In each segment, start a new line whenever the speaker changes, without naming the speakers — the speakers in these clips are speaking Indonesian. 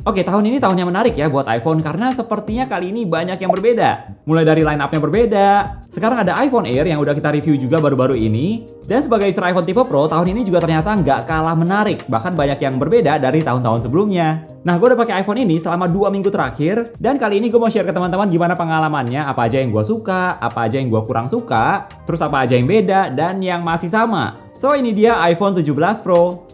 Oke, tahun ini tahun yang menarik ya buat iPhone karena sepertinya kali ini banyak yang berbeda. Mulai dari line up-nya berbeda. Sekarang ada iPhone Air yang udah kita review juga baru-baru ini. Dan sebagai user iPhone tipe Pro, tahun ini juga ternyata nggak kalah menarik. Bahkan banyak yang berbeda dari tahun-tahun sebelumnya. Nah, gue udah pakai iPhone ini selama 2 minggu terakhir. Dan kali ini gue mau share ke teman-teman gimana pengalamannya, apa aja yang gue suka, apa aja yang gue kurang suka, terus apa aja yang beda, dan yang masih sama. So, ini dia iPhone 17 Pro.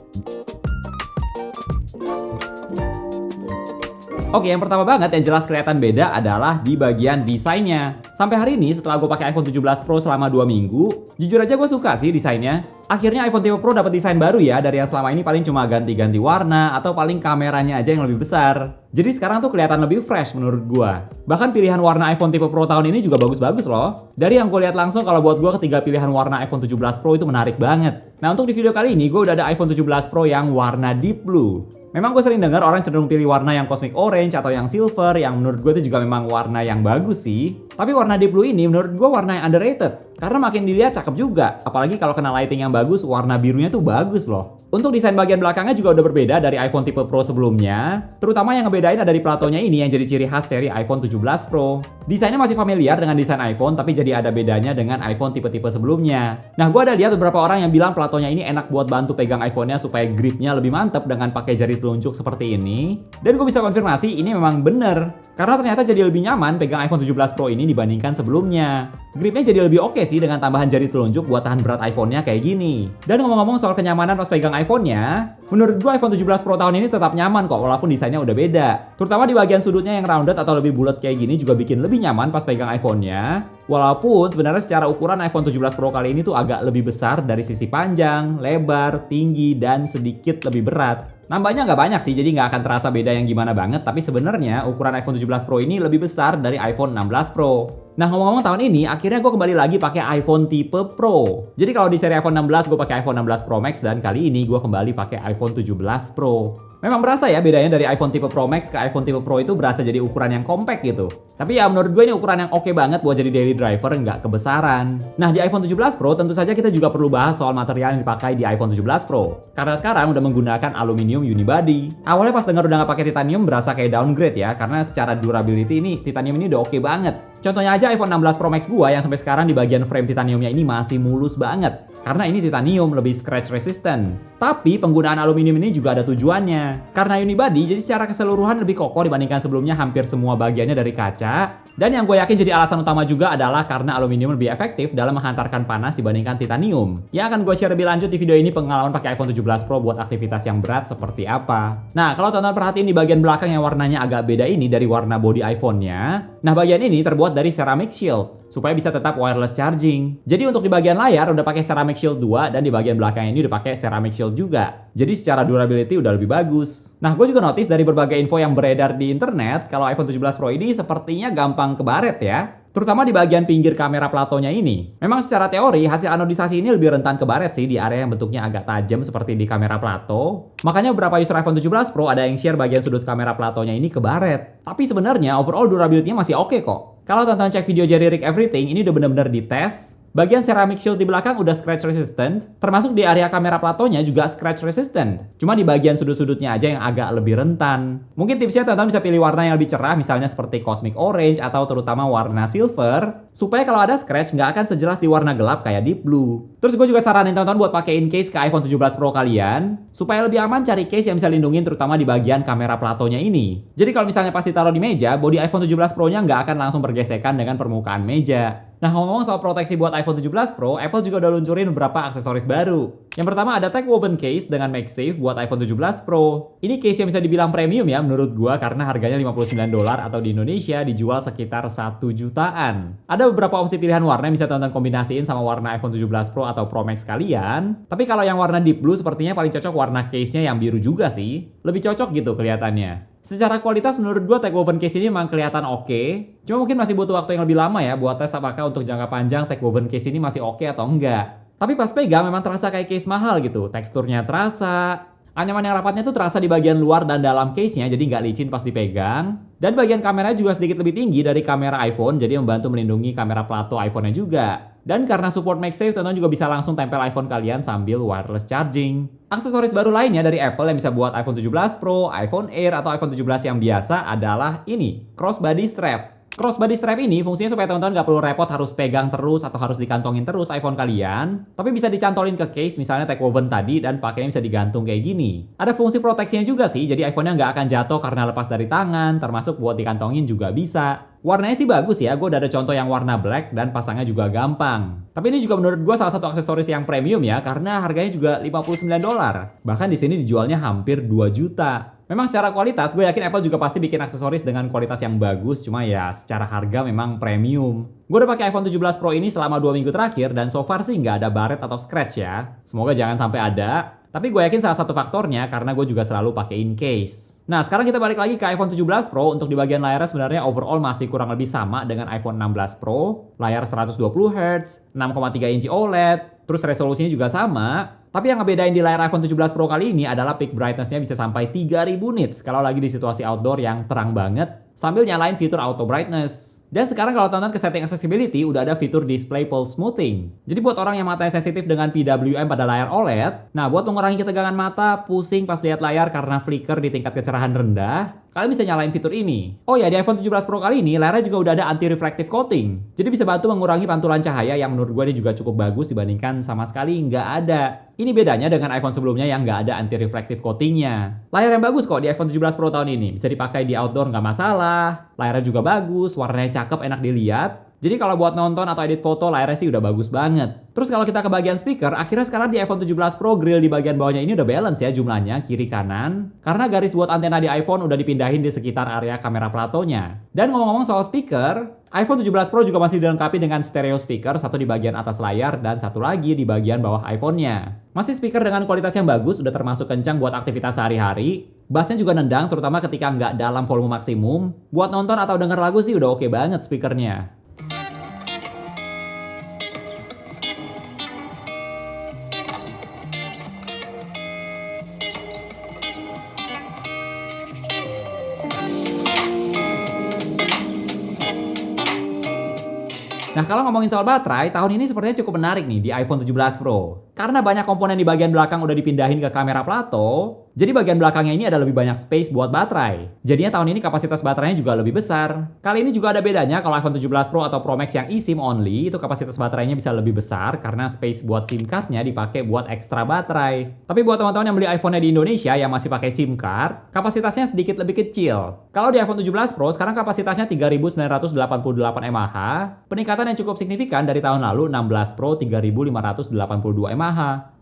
Oke, yang pertama banget yang jelas kelihatan beda adalah di bagian desainnya. Sampai hari ini setelah gue pakai iPhone 17 Pro selama 2 minggu, jujur aja gue suka sih desainnya. Akhirnya iPhone tipe Pro dapat desain baru ya, dari yang selama ini paling cuma ganti-ganti warna atau paling kameranya aja yang lebih besar. Jadi sekarang tuh kelihatan lebih fresh menurut gue. Bahkan pilihan warna iPhone tipe Pro tahun ini juga bagus-bagus loh. Dari yang gue lihat langsung, kalau buat gue ketiga pilihan warna iPhone 17 Pro itu menarik banget. Nah, untuk di video kali ini gue udah ada iPhone 17 Pro yang warna deep blue. Memang gue sering dengar orang cenderung pilih warna yang cosmic orange atau yang silver, yang menurut gue itu juga memang warna yang bagus sih. Tapi warna deep blue ini menurut gue warna yang underrated. Karena makin dilihat cakep juga. Apalagi kalau kena lighting yang bagus, warna birunya tuh bagus loh. Untuk desain bagian belakangnya juga udah berbeda dari iPhone tipe Pro sebelumnya. Terutama yang ngebedain ada di platonya ini yang jadi ciri khas seri iPhone 17 Pro. Desainnya masih familiar dengan desain iPhone, tapi jadi ada bedanya dengan iPhone tipe-tipe sebelumnya. Nah, gue ada lihat beberapa orang yang bilang platonya ini enak buat bantu pegang iPhone-nya supaya gripnya lebih mantep dengan pakai jari telunjuk seperti ini. Dan gue bisa konfirmasi ini memang bener. Karena ternyata jadi lebih nyaman pegang iPhone 17 Pro ini dibandingkan sebelumnya. Gripnya jadi lebih oke sih dengan tambahan jari telunjuk buat tahan berat iPhone-nya kayak gini. Dan ngomong-ngomong soal kenyamanan pas pegang iPhone-nya, menurut gue iPhone 17 Pro tahun ini tetap nyaman kok walaupun desainnya udah beda. Terutama di bagian sudutnya yang rounded atau lebih bulat kayak gini juga bikin lebih nyaman pas pegang iPhone-nya. Walaupun sebenarnya secara ukuran iPhone 17 Pro kali ini tuh agak lebih besar dari sisi panjang, lebar, tinggi, dan sedikit lebih berat. Nambahnya nggak banyak sih, jadi nggak akan terasa beda yang gimana banget. Tapi sebenarnya ukuran iPhone 17 Pro ini lebih besar dari iPhone 16 Pro. Nah, ngomong-ngomong tahun ini, akhirnya gue kembali lagi pakai iPhone tipe Pro. Jadi kalau di seri iPhone 16 gue pakai iPhone 16 Pro Max, dan kali ini gue kembali pakai iPhone 17 Pro. Memang berasa ya bedanya dari iPhone tipe Pro Max ke iPhone tipe Pro itu berasa jadi ukuran yang compact gitu. Tapi ya menurut gue ini ukuran yang oke banget buat jadi daily driver, nggak kebesaran. Nah, di iPhone 17 Pro tentu saja kita juga perlu bahas soal material yang dipakai di iPhone 17 Pro. Karena sekarang udah menggunakan aluminium unibody. Awalnya pas denger udah nggak pakai titanium berasa kayak downgrade ya, karena secara durability ini titanium ini udah oke banget. Contohnya aja iPhone 16 Pro Max gua yang sampai sekarang di bagian frame titaniumnya ini masih mulus banget. Karena ini titanium, lebih scratch resistant. Tapi penggunaan aluminium ini juga ada tujuannya. Karena unibody, jadi secara keseluruhan lebih kokoh dibandingkan sebelumnya, hampir semua bagiannya dari kaca. Dan yang gue yakin jadi alasan utama juga adalah karena aluminium lebih efektif dalam menghantarkan panas dibandingkan titanium. Yang akan gue share lebih lanjut di video ini pengalaman pakai iPhone 17 Pro buat aktivitas yang berat seperti apa. Nah, kalau teman-teman perhatiin di bagian belakang yang warnanya agak beda ini dari warna body iPhone-nya. Nah, bagian ini terbuat dari ceramic shield supaya bisa tetap wireless charging. Jadi untuk di bagian layar udah pakai ceramic shield 2 dan di bagian belakang ini udah pakai ceramic shield juga. Jadi secara durability udah lebih bagus. Nah, gue juga notice dari berbagai info yang beredar di internet kalau iPhone 17 Pro ini sepertinya gampang kebaret ya. Terutama di bagian pinggir kamera platonya ini. Memang secara teori hasil anodisasi ini lebih rentan kebaret sih di area yang bentuknya agak tajam seperti di kamera plato. Makanya beberapa user iPhone 17 Pro ada yang share bagian sudut kamera platonya ini kebaret. Tapi sebenarnya overall durability-nya masih oke kok. Kalau tonton cek video Jerry Rig Everything ini udah bener-bener dites. Bagian ceramic shield di belakang udah scratch resistant, termasuk di area kamera platonya juga scratch resistant. Cuma di bagian sudut-sudutnya aja yang agak lebih rentan. Mungkin tipsnya teman-teman bisa pilih warna yang lebih cerah, misalnya seperti cosmic orange atau terutama warna silver, supaya kalau ada scratch nggak akan sejelas di warna gelap kayak deep blue. Terus gue juga saranin teman-teman buat pakein case ke iPhone 17 Pro kalian, supaya lebih aman cari case yang bisa lindungin terutama di bagian kamera platonya ini. Jadi kalau misalnya pas ditaruh di meja, bodi iPhone 17 Pro-nya nggak akan langsung bergesekan dengan permukaan meja. Nah, ngomong soal proteksi buat iPhone 17 Pro, Apple juga udah luncurin beberapa aksesoris baru. Yang pertama ada tech woven case dengan MagSafe buat iPhone 17 Pro. Ini case yang bisa dibilang premium ya menurut gua karena harganya $59 atau di Indonesia dijual sekitar 1 jutaan. Ada beberapa opsi pilihan warna yang bisa teman-teman kombinasiin sama warna iPhone 17 Pro atau Pro Max kalian. Tapi kalau yang warna deep blue sepertinya paling cocok warna case-nya yang biru juga sih. Lebih cocok gitu kelihatannya. Secara kualitas menurut gue tech woven case ini memang kelihatan oke. Cuma mungkin masih butuh waktu yang lebih lama ya buat tes apakah untuk jangka panjang tech woven case ini masih oke atau enggak. Tapi pas pegang memang terasa kayak case mahal gitu. Teksturnya terasa. Anyaman yang rapatnya tuh terasa di bagian luar dan dalam case-nya, jadi nggak licin pas dipegang. Dan bagian kameranya juga sedikit lebih tinggi dari kamera iPhone, jadi membantu melindungi kamera plato iPhone-nya juga. Dan karena support MagSafe, teman-teman juga bisa langsung tempel iPhone kalian sambil wireless charging. Aksesoris baru lainnya dari Apple yang bisa buat iPhone 17 Pro, iPhone Air, atau iPhone 17 yang biasa adalah ini, crossbody strap. Crossbody strap ini fungsinya supaya teman-teman nggak perlu repot harus pegang terus atau harus dikantongin terus iPhone kalian, tapi bisa dicantolin ke case misalnya tag woven tadi dan pakainya bisa digantung kayak gini. Ada fungsi proteksinya juga sih, jadi iPhone-nya nggak akan jatuh karena lepas dari tangan, termasuk buat dikantongin juga bisa. Warnanya sih bagus ya, gue udah ada contoh yang warna black dan pasangnya juga gampang. Tapi ini juga menurut gue salah satu aksesoris yang premium ya, karena harganya juga $59. Bahkan di sini dijualnya hampir 2 juta. Memang secara kualitas, gue yakin Apple juga pasti bikin aksesoris dengan kualitas yang bagus, cuma ya secara harga memang premium. Gue udah pakai iPhone 17 Pro ini selama 2 minggu terakhir dan so far sih nggak ada baret atau scratch ya. Semoga jangan sampai ada. Tapi gue yakin salah satu faktornya karena gue juga selalu pakai in case. Nah, sekarang kita balik lagi ke iPhone 17 Pro. Untuk di bagian layarnya sebenarnya overall masih kurang lebih sama dengan iPhone 16 Pro. Layar 120Hz, 6,3 inci OLED, terus resolusinya juga sama. Tapi yang ngebedain di layar iPhone 17 Pro kali ini adalah peak brightness-nya bisa sampai 3000 nits kalau lagi di situasi outdoor yang terang banget sambil nyalain fitur auto brightness. Dan sekarang kalau tonton ke setting accessibility udah ada fitur display pulse smoothing. Jadi buat orang yang matanya sensitif dengan PWM pada layar OLED, nah buat mengurangi ketegangan mata, pusing pas lihat layar karena flicker di tingkat kecerahan rendah, kalian bisa nyalain fitur ini. Oh ya, di iPhone 17 Pro kali ini layarnya juga udah ada anti-reflective coating. Jadi bisa bantu mengurangi pantulan cahaya yang menurut gue ini juga cukup bagus dibandingkan sama sekali nggak ada. Ini bedanya dengan iPhone sebelumnya yang nggak ada anti-reflective coatingnya. Layar yang bagus kok di iPhone 17 Pro tahun ini. Bisa dipakai di outdoor nggak masalah. Layarnya juga bagus, warnanya cakep, enak dilihat. Jadi kalau buat nonton atau edit foto, layarnya sih udah bagus banget. Terus kalau kita ke bagian speaker, akhirnya sekarang di iPhone 17 Pro grill di bagian bawahnya ini udah balance ya jumlahnya, kiri kanan. Karena garis buat antena di iPhone udah dipindahin di sekitar area kamera platonya. Dan ngomong-ngomong soal speaker, iPhone 17 Pro juga masih dilengkapi dengan stereo speaker, satu di bagian atas layar dan satu lagi di bagian bawah iPhone-nya. Masih speaker dengan kualitas yang bagus, udah termasuk kencang buat aktivitas sehari-hari. Bassnya juga nendang, terutama ketika nggak dalam volume maksimum. Buat nonton atau denger lagu sih udah oke banget speakernya. Nah, kalau ngomongin soal baterai, tahun ini sepertinya cukup menarik nih di iPhone 17 Pro. Karena banyak komponen di bagian belakang udah dipindahin ke kamera plato, jadi bagian belakangnya ini ada lebih banyak space buat baterai. Jadinya tahun ini kapasitas baterainya juga lebih besar. Kali ini juga ada bedanya kalau iPhone 17 Pro atau Pro Max yang eSIM only, itu kapasitas baterainya bisa lebih besar karena space buat SIM card-nya dipakai buat ekstra baterai. Tapi buat teman-teman yang beli iPhone-nya di Indonesia yang masih pakai SIM card, kapasitasnya sedikit lebih kecil. Kalau di iPhone 17 Pro sekarang kapasitasnya 3988 mAh, peningkatan yang cukup signifikan dari tahun lalu 16 Pro 3582 mAh.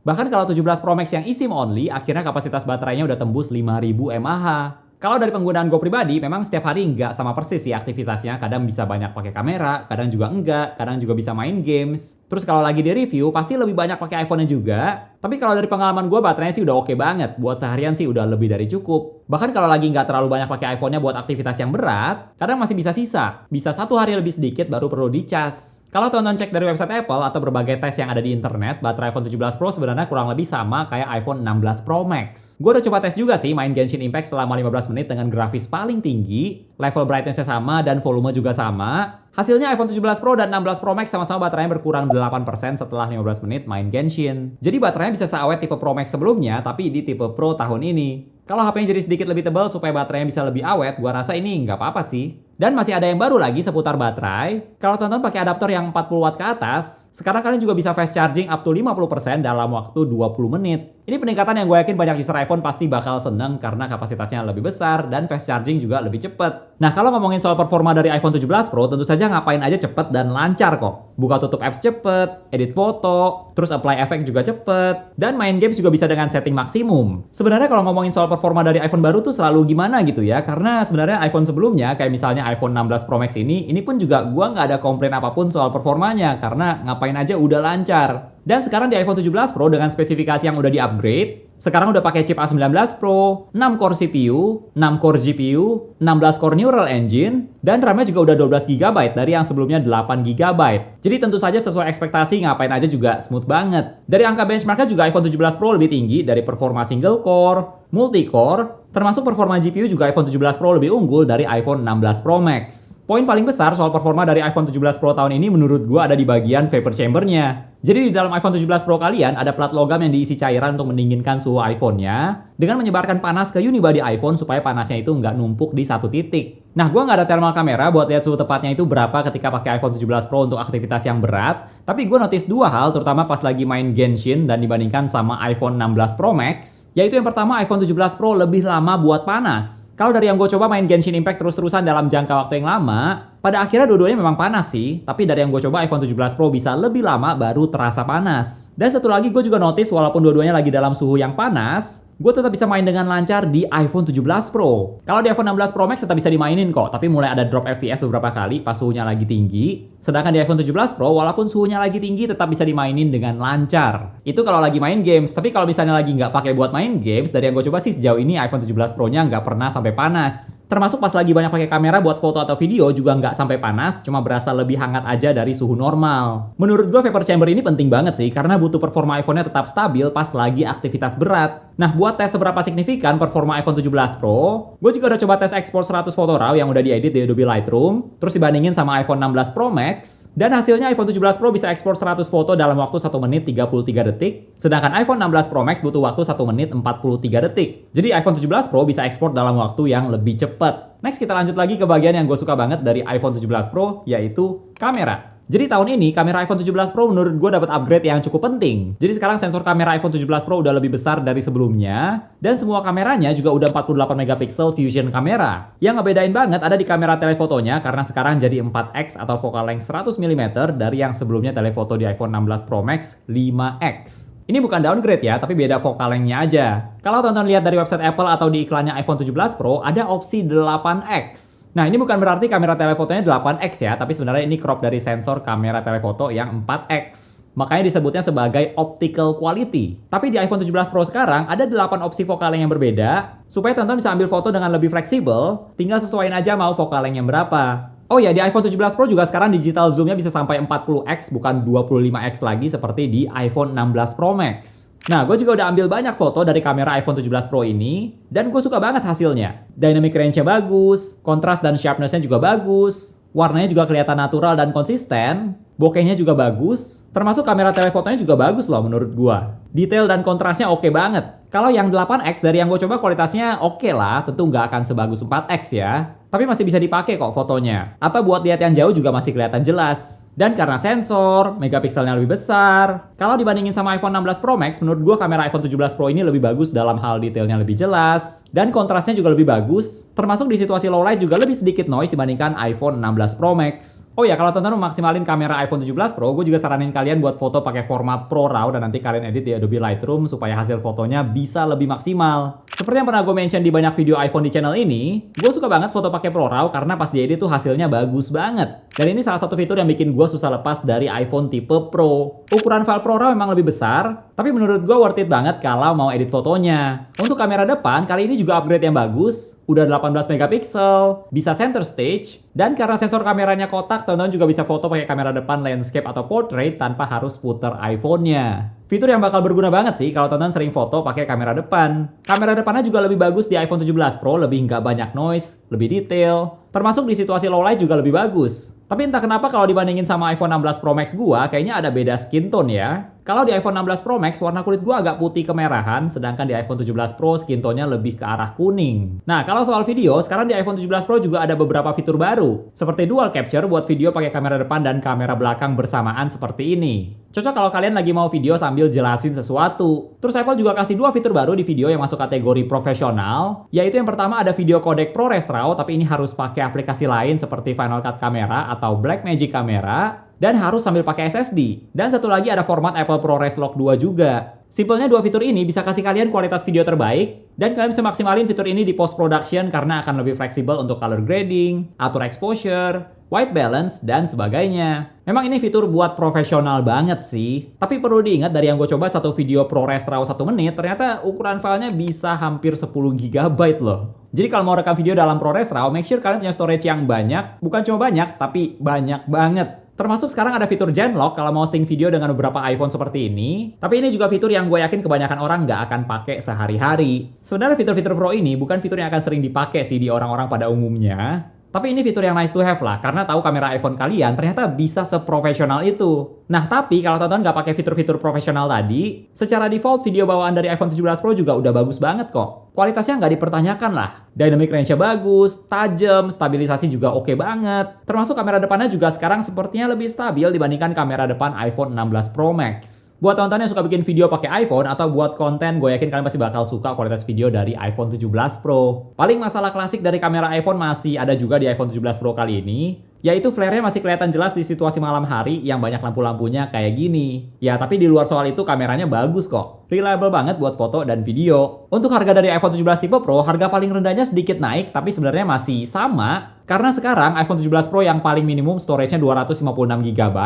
Bahkan kalau 17 Pro Max yang eSIM only, akhirnya kapasitas baterainya udah tembus 5000 mAh. Kalau dari penggunaan gue pribadi, memang setiap hari nggak sama persis sih aktivitasnya. Kadang bisa banyak pakai kamera, kadang juga enggak, kadang juga bisa main games. Terus kalau lagi di review, pasti lebih banyak pakai iPhone-nya juga. Tapi kalau dari pengalaman gue, baterainya sih udah oke banget. Buat seharian sih udah lebih dari cukup. Bahkan kalau lagi nggak terlalu banyak pakai iPhone-nya buat aktivitas yang berat, kadang masih bisa sisa. Bisa 1 hari lebih sedikit baru perlu dicas. Kalau teman-teman cek dari website Apple atau berbagai tes yang ada di internet, baterai iPhone 17 Pro sebenarnya kurang lebih sama kayak iPhone 16 Pro Max. Gue udah coba tes juga sih main Genshin Impact selama 15 menit dengan grafis paling tinggi, level brightness-nya sama dan volume juga sama. Hasilnya iPhone 17 Pro dan 16 Pro Max sama-sama baterainya berkurang 8% setelah 15 menit main Genshin. Jadi baterainya bisa seawet tipe Pro Max sebelumnya, tapi di tipe Pro tahun ini. Kalau HP-nya jadi sedikit lebih tebal supaya baterainya bisa lebih awet, gua rasa ini nggak apa-apa sih. Dan masih ada yang baru lagi seputar baterai. Kalau teman-teman pakai adaptor yang 40 watt ke atas, sekarang kalian juga bisa fast charging up to 50% dalam waktu 20 menit. Ini peningkatan yang gue yakin banyak user iPhone pasti bakal seneng karena kapasitasnya lebih besar dan fast charging juga lebih cepet. Nah, kalau ngomongin soal performa dari iPhone 17 Pro, tentu saja ngapain aja cepet dan lancar kok. Buka tutup apps cepet, edit foto, terus apply efek juga cepet, dan main games juga bisa dengan setting maksimum. Sebenarnya kalau ngomongin soal performa dari iPhone baru tuh selalu gimana gitu ya, karena sebenarnya iPhone sebelumnya kayak misalnya iPhone 16 Pro Max ini pun juga gue nggak ada komplain apapun soal performanya karena ngapain aja udah lancar. Dan sekarang di iPhone 17 Pro dengan spesifikasi yang udah di-upgrade, sekarang udah pakai chip A19 Pro, 6 core CPU, 6 core GPU, 16 core Neural Engine, dan RAM-nya juga udah 12 GB dari yang sebelumnya 8 GB. Jadi tentu saja sesuai ekspektasi ngapain aja juga smooth banget. Dari angka benchmarknya juga iPhone 17 Pro lebih tinggi dari performa single core, multi-core, termasuk performa GPU juga iPhone 17 Pro lebih unggul dari iPhone 16 Pro Max. Poin paling besar soal performa dari iPhone 17 Pro tahun ini menurut gua ada di bagian vapor chamber-nya. Jadi di dalam iPhone 17 Pro kalian ada plat logam yang diisi cairan untuk mendinginkan suhu iPhone-nya dengan menyebarkan panas ke unibody iPhone supaya panasnya itu nggak numpuk di satu titik. Nah, gua nggak ada thermal kamera buat lihat suhu tepatnya itu berapa ketika pakai iPhone 17 Pro untuk aktivitas yang berat, tapi gua notice dua hal terutama pas lagi main Genshin dan dibandingkan sama iPhone 16 Pro Max, yaitu yang pertama iPhone 17 Pro lebih lama buat panas. Kalau dari yang gue coba main Genshin Impact terus-terusan dalam jangka waktu yang lama, pada akhirnya dua-duanya memang panas sih, tapi dari yang gue coba iPhone 17 Pro bisa lebih lama baru terasa panas. Dan satu lagi gue juga notice walaupun dua-duanya lagi dalam suhu yang panas, gue tetap bisa main dengan lancar di iPhone 17 Pro. Kalau di iPhone 16 Pro Max tetap bisa dimainin kok, tapi mulai ada drop FPS beberapa kali pas suhunya lagi tinggi. Sedangkan di iPhone 17 Pro, walaupun suhunya lagi tinggi tetap bisa dimainin dengan lancar. Itu kalau lagi main games, tapi kalau misalnya lagi nggak pakai buat main games, dari yang gue coba sih sejauh ini iPhone 17 Pro-nya nggak pernah sampai panas. Termasuk pas lagi banyak pakai kamera buat foto atau video juga nggak sampai panas, cuma berasa lebih hangat aja dari suhu normal. Menurut gue vapor chamber ini penting banget sih, karena butuh performa iPhone-nya tetap stabil pas lagi aktivitas berat. Nah, buat tes seberapa signifikan performa iPhone 17 Pro, gue juga udah coba tes ekspor 100 foto RAW yang udah diedit di Adobe Lightroom, terus dibandingin sama iPhone 16 Pro Max, dan hasilnya iPhone 17 Pro bisa ekspor 100 foto dalam waktu 1 menit 33 detik, sedangkan iPhone 16 Pro Max butuh waktu 1 menit 43 detik. Jadi iPhone 17 Pro bisa ekspor dalam waktu yang lebih cepat. Next kita lanjut lagi ke bagian yang gue suka banget dari iPhone 17 Pro, yaitu kamera. Jadi tahun ini kamera iPhone 17 Pro menurut gue dapat upgrade yang cukup penting. Jadi sekarang sensor kamera iPhone 17 Pro udah lebih besar dari sebelumnya, dan semua kameranya juga udah 48 megapiksel fusion kamera. Yang ngebedain banget ada di kamera telefotonya karena sekarang jadi 4x atau focal length 100 mm dari yang sebelumnya telefoto di iPhone 16 Pro Max 5x. Ini bukan downgrade ya, tapi beda focal length-nya aja. Kalau tonton lihat dari website Apple atau di iklannya iPhone 17 Pro, ada opsi 8x. Nah, ini bukan berarti kamera telefotonya 8x ya, tapi sebenarnya ini crop dari sensor kamera telefoto yang 4x. Makanya disebutnya sebagai optical quality. Tapi di iPhone 17 Pro sekarang ada 8 opsi focal length yang berbeda, supaya tonton bisa ambil foto dengan lebih fleksibel, tinggal sesuaiin aja mau focal length yang berapa. Oh ya, di iPhone 17 Pro juga sekarang digital zoom-nya bisa sampai 40x, bukan 25x lagi seperti di iPhone 16 Pro Max. Nah, gue juga udah ambil banyak foto dari kamera iPhone 17 Pro ini, dan gue suka banget hasilnya. Dynamic range-nya bagus, kontras dan sharpness-nya juga bagus, warnanya juga kelihatan natural dan konsisten, bokehnya juga bagus, termasuk kamera telefotonya juga bagus loh menurut gue. Detail dan kontrasnya oke banget. Kalau yang 8x dari yang gue coba kualitasnya oke lah, tentu nggak akan sebagus 4x ya. Tapi masih bisa dipakai kok fotonya. Apa buat lihat yang jauh juga masih kelihatan jelas. Dan karena sensor, megapikselnya lebih besar, kalau dibandingin sama iPhone 16 Pro Max, menurut gua kamera iPhone 17 Pro ini lebih bagus dalam hal detailnya lebih jelas, dan kontrasnya juga lebih bagus, termasuk di situasi low light juga lebih sedikit noise dibandingkan iPhone 16 Pro Max. Oh ya, kalau teman-teman maksimalin kamera iPhone 17 Pro, gue juga saranin kalian buat foto pakai format Pro RAW dan nanti kalian edit di Adobe Lightroom supaya hasil fotonya bisa lebih maksimal. Seperti yang pernah gue mention di banyak video iPhone di channel ini, gue suka banget foto pakai Pro RAW karena pas diedit tuh hasilnya bagus banget. Dan ini salah satu fitur yang bikin gue susah lepas dari iPhone tipe Pro. Ukuran file Pro RAW memang lebih besar, tapi menurut gue worth it banget kalau mau edit fotonya. Untuk kamera depan, kali ini juga upgrade yang bagus, udah 18 megapiksel, bisa center stage, dan karena sensor kameranya kotak, teman-teman juga bisa foto pakai kamera depan landscape atau portrait tanpa harus puter iPhone-nya. Fitur yang bakal berguna banget sih kalau teman-teman sering foto pakai kamera depan. Kamera depannya juga lebih bagus di iPhone 17 Pro, lebih nggak banyak noise, lebih detail, termasuk di situasi low light juga lebih bagus. Tapi entah kenapa kalau dibandingin sama iPhone 16 Pro Max gua, kayaknya ada beda skin tone ya. Kalau di iPhone 16 Pro Max, warna kulit gua agak putih kemerahan, sedangkan di iPhone 17 Pro skin tone-nya lebih ke arah kuning. Nah, kalau soal video, sekarang di iPhone 17 Pro juga ada beberapa fitur baru, seperti dual capture buat video pakai kamera depan dan kamera belakang bersamaan seperti ini. Cocok kalau kalian lagi mau video sambil jelasin sesuatu. Terus Apple juga kasih dua fitur baru di video yang masuk kategori profesional, yaitu yang pertama ada video codec ProRes RAW, tapi ini harus pakai aplikasi lain seperti Final Cut Camera atau Blackmagic Camera, dan harus sambil pakai SSD. Dan satu lagi ada format Apple ProRes Log 2 juga. Simpelnya dua fitur ini bisa kasih kalian kualitas video terbaik, dan kalian bisa maksimalin fitur ini di post production karena akan lebih fleksibel untuk color grading, atur exposure, white balance, dan sebagainya. Memang ini fitur buat profesional banget sih. Tapi perlu diingat dari yang gue coba satu video ProRes RAW 1 menit, ternyata ukuran filenya bisa hampir 10 GB loh. Jadi kalau mau rekam video dalam ProRes RAW, make sure kalian punya storage yang banyak. Bukan cuma banyak, tapi banyak banget. Termasuk sekarang ada fitur Gen Lock kalau mau sync video dengan beberapa iPhone seperti ini. Tapi ini juga fitur yang gue yakin kebanyakan orang nggak akan pakai sehari-hari. Sebenarnya fitur-fitur Pro ini bukan fitur yang akan sering dipakai sih di orang-orang pada umumnya. Tapi ini fitur yang nice to have lah, karena tahu kamera iPhone kalian ternyata bisa seprofesional itu. Nah, tapi kalau tonton nggak pakai fitur-fitur profesional tadi, secara default video bawaan dari iPhone 17 Pro juga udah bagus banget kok. Kualitasnya nggak dipertanyakan lah. Dynamic range-nya bagus, tajam, stabilisasi juga oke banget. Termasuk kamera depannya juga sekarang sepertinya lebih stabil dibandingkan kamera depan iPhone 16 Pro Max. Buat tonton yang suka bikin video pakai iPhone atau buat konten, gue yakin kalian pasti bakal suka kualitas video dari iPhone 17 Pro. Paling masalah klasik dari kamera iPhone masih ada juga di iPhone 17 Pro kali ini, yaitu flare-nya masih kelihatan jelas di situasi malam hari yang banyak lampu-lampunya kayak gini. Ya, tapi di luar soal itu kameranya bagus kok. Reliable banget buat foto dan video. Untuk harga dari iPhone 17 tipe Pro, harga paling rendahnya sedikit naik, tapi sebenarnya masih sama. Karena sekarang iPhone 17 Pro yang paling minimum storage-nya 256GB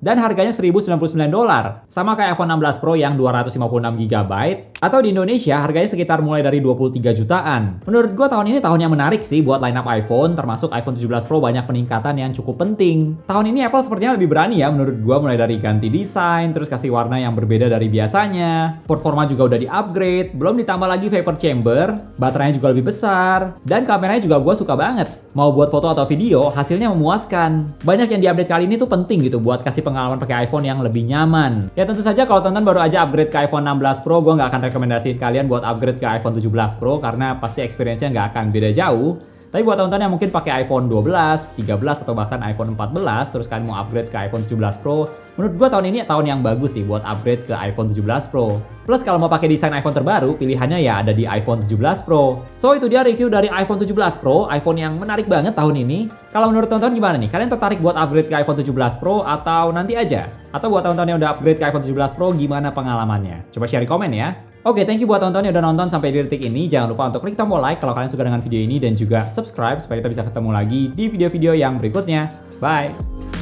dan harganya $1.099. Sama kayak iPhone 16 Pro yang 256GB, atau di Indonesia harganya sekitar mulai dari 23 jutaan. Menurut gue tahun ini tahun yang menarik sih buat lineup iPhone, termasuk iPhone 17 Pro banyak peningkatan yang cukup penting. Tahun ini Apple sepertinya lebih berani ya menurut gue, mulai dari ganti desain, terus kasih warna yang berbeda dari biasanya. Performa juga udah di-upgrade, belum ditambah lagi vapor chamber, baterainya juga lebih besar, dan kameranya juga gue suka banget. Mau buat foto atau video, hasilnya memuaskan. Banyak yang di-update kali ini tuh penting gitu buat kasih pengalaman pakai iPhone yang lebih nyaman. Ya tentu saja kalau tonton baru aja upgrade ke iPhone 16 Pro, gue nggak akan rekomendasiin kalian buat upgrade ke iPhone 17 Pro karena pasti experience-nya nggak akan beda jauh. Tapi buat tonton yang mungkin pakai iPhone 12, 13, atau bahkan iPhone 14, terus kalian mau upgrade ke iPhone 17 Pro, menurut gue tahun ini tahun yang bagus sih buat upgrade ke iPhone 17 Pro. Plus kalau mau pakai desain iPhone terbaru, pilihannya ya ada di iPhone 17 Pro. So itu dia review dari iPhone 17 Pro, iPhone yang menarik banget tahun ini. Kalau menurut tonton gimana nih? Kalian tertarik buat upgrade ke iPhone 17 Pro atau nanti aja? Atau buat tonton yang udah upgrade ke iPhone 17 Pro, gimana pengalamannya? Coba share di komen ya. Oke, thank you buat tonton yang udah nonton sampai di detik ini. Jangan lupa untuk klik tombol like kalau kalian suka dengan video ini dan juga subscribe supaya kita bisa ketemu lagi di video-video yang berikutnya. Bye!